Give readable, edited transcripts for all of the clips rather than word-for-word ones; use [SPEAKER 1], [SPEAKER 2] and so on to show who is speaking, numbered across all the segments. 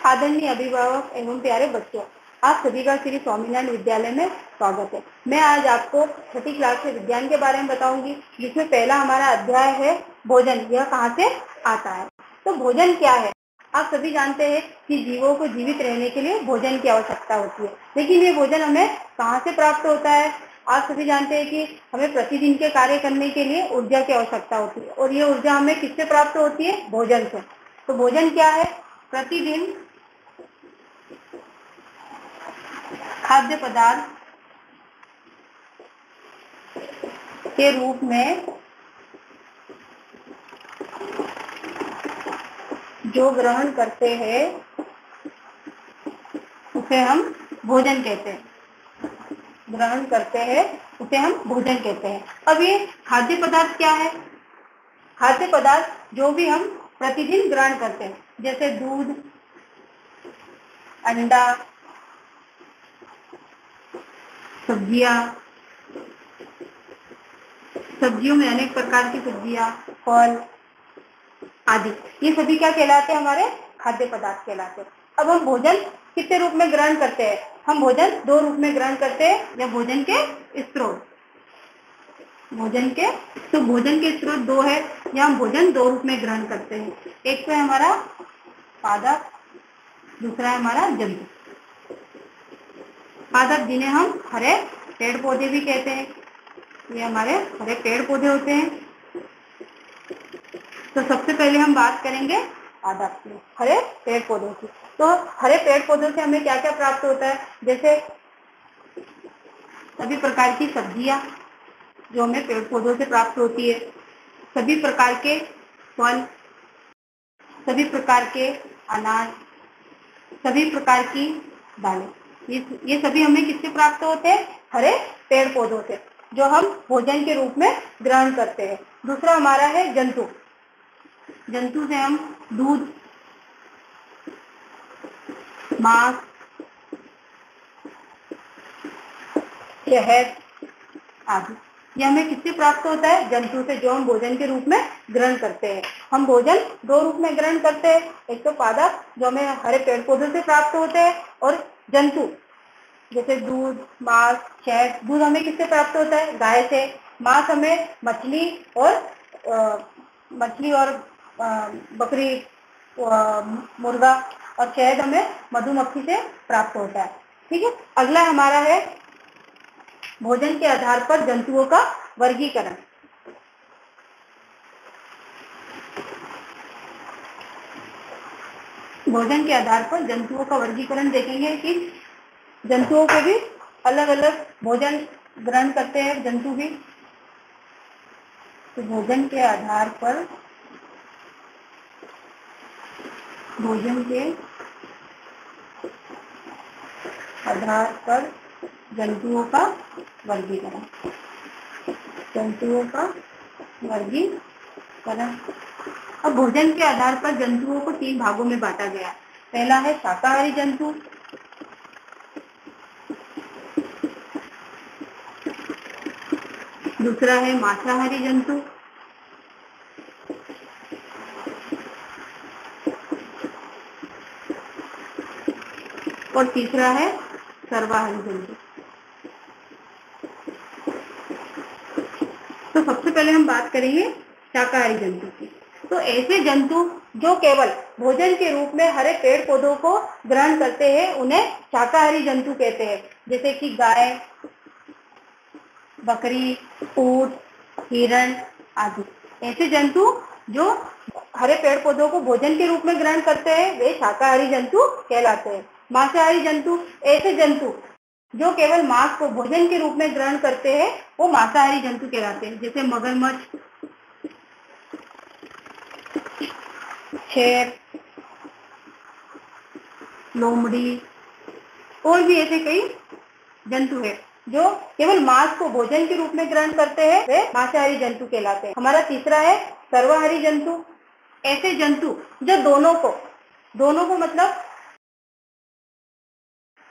[SPEAKER 1] आदरणीय अभिभावक एवं प्यारे बच्चों, आप सभी का श्री स्वामीनारायण विद्यालय में स्वागत है। मैं आज आपको छठी क्लास के विज्ञान के बारे में बताऊंगी, जिसमें पहला हमारा अध्याय है भोजन। यह कहाँ से आता है? तो भोजन क्या है? आप सभी जानते हैं कि जीवों को जीवित रहने के लिए भोजन की आवश्यकता होती है, लेकिन ये भोजन हमें कहाँ से प्राप्त होता है? आप सभी जानते हैं कि हमें प्रतिदिन के कार्य करने के लिए ऊर्जा की आवश्यकता होती है, और ये ऊर्जा हमें किससे प्राप्त होती है? भोजन से। तो भोजन क्या है? प्रतिदिन खाद्य पदार्थ के रूप में जो ग्रहण करते हैं उसे हम भोजन कहते हैं। ग्रहण करते हैं उसे हम भोजन कहते हैं। अब ये खाद्य पदार्थ क्या है? खाद्य पदार्थ जो भी हम प्रतिदिन ग्रहण करते हैं, जैसे दूध, अंडा, सब्जियों में अनेक प्रकार की सब्जियां, फल आदि, ये सभी क्या कहलाते हैं? हमारे खाद्य पदार्थ कहलाते हैं। अब हम भोजन कितने रूप में ग्रहण करते हैं? हम भोजन दो रूप में ग्रहण करते हैं, या भोजन के स्रोत। भोजन के स्रोत दो है, या हम भोजन दो रूप में ग्रहण करते हैं। एक तो है हमारा पादप, दूसरा है हमारा जंतु। पादप जिन्हें हम हरे पेड़ पौधे भी कहते हैं, ये हमारे हरे पेड़ पौधे होते हैं। तो सबसे पहले हम बात करेंगे पादप की, हरे पेड़ पौधों की। तो हरे पेड़ पौधों से हमें क्या क्या प्राप्त होता है? जैसे सभी प्रकार की सब्जियां जो हमें पेड़ पौधों से प्राप्त होती है, सभी प्रकार के फल, सभी प्रकार के अनाज, सभी प्रकार की दालें, ये सभी हमें किससे प्राप्त होते हैं? हरे पेड़ पौधों से, जो हम भोजन के रूप में ग्रहण करते हैं। दूसरा हमारा है जंतु। जंतु से हम दूध, मांस, शहद आदि, ये हमें किससे प्राप्त होता है? जंतु से, जो हम भोजन के रूप में ग्रहण करते हैं। हम भोजन दो रूप में ग्रहण करते हैं, एक तो पादप जो हमें हरे पेड़ पौधों से प्राप्त होते हैं, और जंतु जैसे दूध, मांस, शहद। दूध हमें किससे प्राप्त होता है? गाय से। मांस हमें मछली और बकरी, मुर्गा, और शहद हमें मधुमक्खी से प्राप्त होता है। ठीक है। अगला हमारा है भोजन के आधार पर जंतुओं का वर्गीकरण। भोजन के आधार पर जंतुओं का वर्गीकरण देखेंगे कि जंतुओं को भी अलग अलग भोजन ग्रहण करते हैं, जंतु भी। तो भोजन के आधार पर जंतुओं का वर्गीकरण। अब भोजन के आधार पर जंतुओं को तीन भागों में बांटा गया। पहला है शाकाहारी जंतु, दूसरा है मांसाहारी जंतु, और तीसरा है सर्वाहारी जंतु। तो सबसे पहले हम बात करेंगे शाकाहारी जंतु की। तो ऐसे जंतु जो केवल भोजन के रूप में हरे पेड़ पौधों को ग्रहण करते हैं, उन्हें शाकाहारी जंतु कहते हैं। जैसे कि गाय, बकरी, ऊंट, हिरण आदि। ऐसे जंतु जो हरे पेड़ पौधों को भोजन के रूप में ग्रहण करते हैं, वे शाकाहारी जंतु कहलाते हैं। मांसाहारी जंतु, ऐसे जंतु जो केवल मांस को भोजन के रूप में ग्रहण करते हैं, वो मांसाहारी जंतु कहलाते हैं। जैसे मगरमच्छ, शेर, लोमड़ी, और भी ऐसे कई जंतु है जो केवल मांस को भोजन के रूप में ग्रहण करते हैं, वे मांसाहारी जंतु कहलाते हैं। हमारा तीसरा है सर्वाहारी जंतु। ऐसे जंतु जो दोनों को मतलब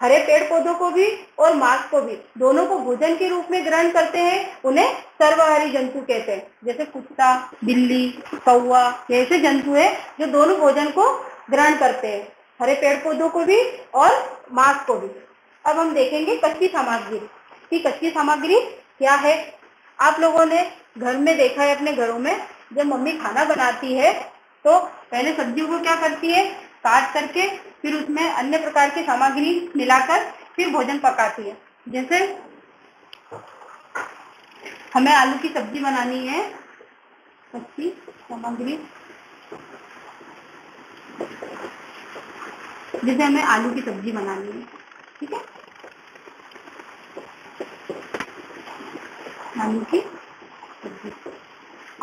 [SPEAKER 1] हरे पेड़ पौधों को भी और मांस को भी, दोनों को भोजन के रूप में ग्रहण करते हैं, उन्हें सर्वाहारी जंतु कहते हैं। जैसे कुत्ता, बिल्ली, कौवा, ऐसे जंतु है जो दोनों भोजन को ग्रहण करते हैं, हरे पेड़ पौधों को भी और मांस को भी। अब हम देखेंगे कच्ची सामग्री कि कच्ची सामग्री क्या है। आप लोगों ने घर में देखा है, अपने घरों में जब मम्मी खाना बनाती है तो पहले सब्जियों को क्या करती है, काट करके फिर उसमें अन्य प्रकार की सामग्री मिलाकर फिर भोजन पकाती है। जैसे हमें आलू की सब्जी बनानी है, कच्ची सामग्री, जैसे हमें आलू की सब्जी बनानी है, ठीक है,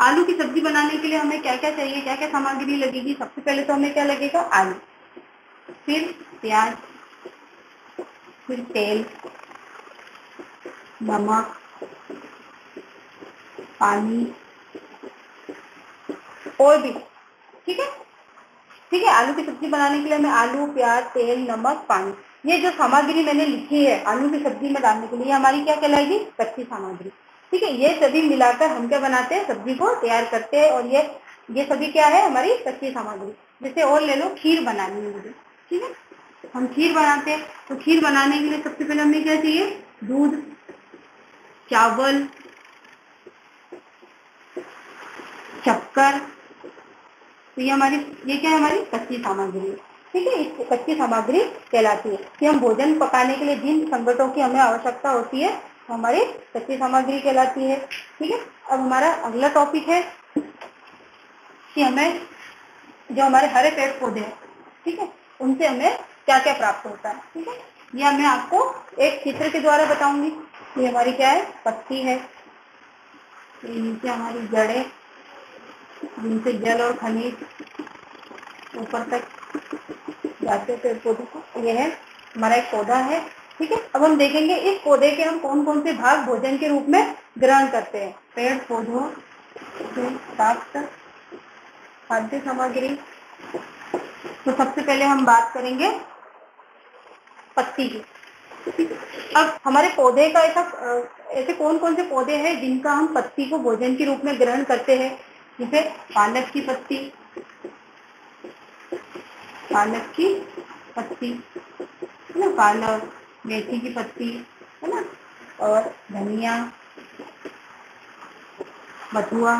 [SPEAKER 1] आलू की सब्जी बनाने के लिए हमें क्या क्या चाहिए, क्या क्या सामग्री लगेगी। सबसे पहले तो हमें क्या लगेगा, आलू, फिर प्याज, फिर तेल, नमक, पानी और भी, ठीक है। ठीक है, आलू की सब्जी बनाने के लिए हमें आलू, प्याज, तेल, नमक, पानी, ये जो सामग्री मैंने लिखी है आलू की सब्जी में डालने के लिए, हमारी क्या कहलाएगी, कच्ची सामग्री। ठीक है, ये सभी मिलाकर हम क्या बनाते हैं, सब्जी को तैयार करते हैं। और ये सभी क्या है, हमारी कच्ची सामग्री। जैसे और ले लो, खीर बनानी है मुझे, ठीक है, हम खीर बनाते हैं। तो खीर बनाने के लिए सबसे पहले हमें क्या चाहिए, दूध, चावल, शक्कर। तो ये क्या है, हमारी कच्ची सामग्री है। ठीक है, इस कच्ची सामग्री कहलाती है कि हम भोजन पकाने के लिए जिन संगठनों की हमें आवश्यकता होती है वो हमारी कच्ची सामग्री कहलाती है। ठीक है, अब हमारा अगला टॉपिक है कि हमें जो हमारे हरे पेड़ पौधे हैं, ठीक है, उनसे हमें क्या क्या प्राप्त होता है। ठीक है, यह मैं आपको एक चित्र के द्वारा बताऊंगी। ये हमारी क्या है, पत्ती है, ये नीचे हमारी जड़ें, जिनसे जल और खनिज ऊपर तक जाते पेड़ पौधे को। यह है हमारा एक पौधा है। ठीक है, अब हम देखेंगे इस पौधे के हम कौन कौन से भाग भोजन के रूप में ग्रहण करते हैं। पेड़ पौधों से प्राप्त खाद्य सामग्री। तो सबसे पहले हम बात करेंगे पत्ती की। अब हमारे पौधे का ऐसे कौन कौन से पौधे हैं जिनका हम पत्ती को भोजन के रूप में ग्रहण करते हैं। जैसे पालक की पत्ती, है ना, पालक, मेथी की पत्ती, है ना, और धनिया, बथुआ,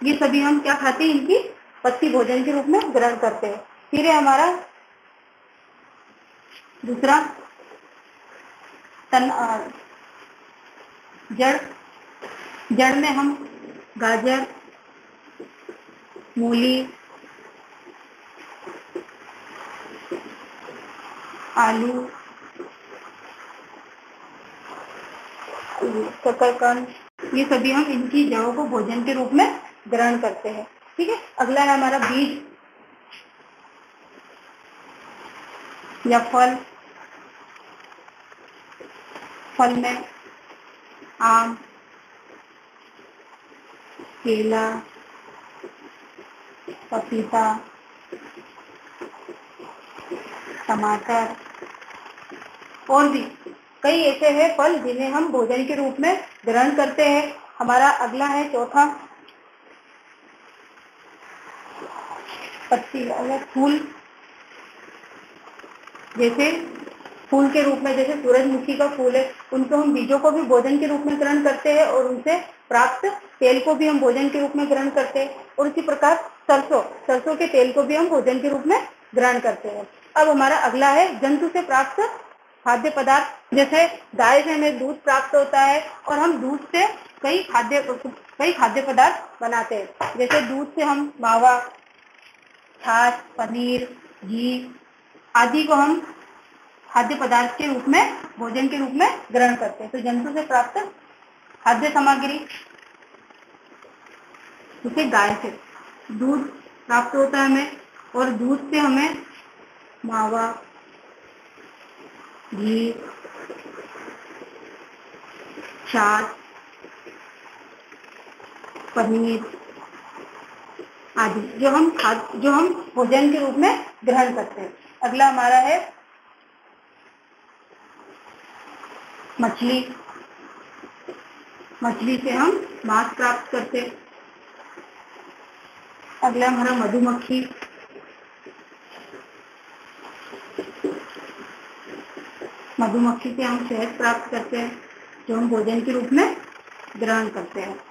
[SPEAKER 1] ये सभी हम क्या खाते हैं, इनकी पत्ती भोजन के रूप में ग्रहण करते हैं। फिर है हमारा दूसरा जड़ में हम गाजर, मूली, आलू, शकरकंद, ये सभी हम इनकी जड़ों को भोजन के रूप में ग्रहण करते हैं। ठीक है, अगला है हमारा बीज या फल में आम, केला, पपीता, टमाटर और भी कई ऐसे हैं फल जिन्हें हम भोजन के रूप में ग्रहण करते हैं। हमारा अगला है चौथा पत्ती अलग फूल, जैसे फूल के रूप में जैसे सूरजमुखी का फूल है, उनको हम बीजों को भी भोजन के रूप में ग्रहण करते हैं और उनसे प्राप्त तेल को भी हम भोजन के रूप में ग्रहण करते हैं। और इसी प्रकार सरसों के तेल को भी हम भोजन के रूप में ग्रहण करते हैं। अब हमारा अगला है जंतु से प्राप्त खाद्य पदार्थ। जैसे गाय से हमें दूध प्राप्त होता है और हम दूध से कई खाद्य पदार्थ बनाते हैं। जैसे दूध से हम मावा, छाछ, पनीर, घी आदि को हम खाद्य पदार्थ के रूप में भोजन के रूप में ग्रहण करते हैं। तो जंतु से प्राप्त खाद्य सामग्री, जैसे गाय से दूध प्राप्त होता है हमें और दूध से हमें मावा, घी, छाछ, पनीर आदि जो हम भोजन के रूप में ग्रहण करते हैं। अगला हमारा है मछली से हम मांस प्राप्त करते हैं। अगला हमारा मधुमक्खी, मधुमक्खी से हम शहद प्राप्त करते हैं जो हम भोजन के रूप में ग्रहण करते हैं।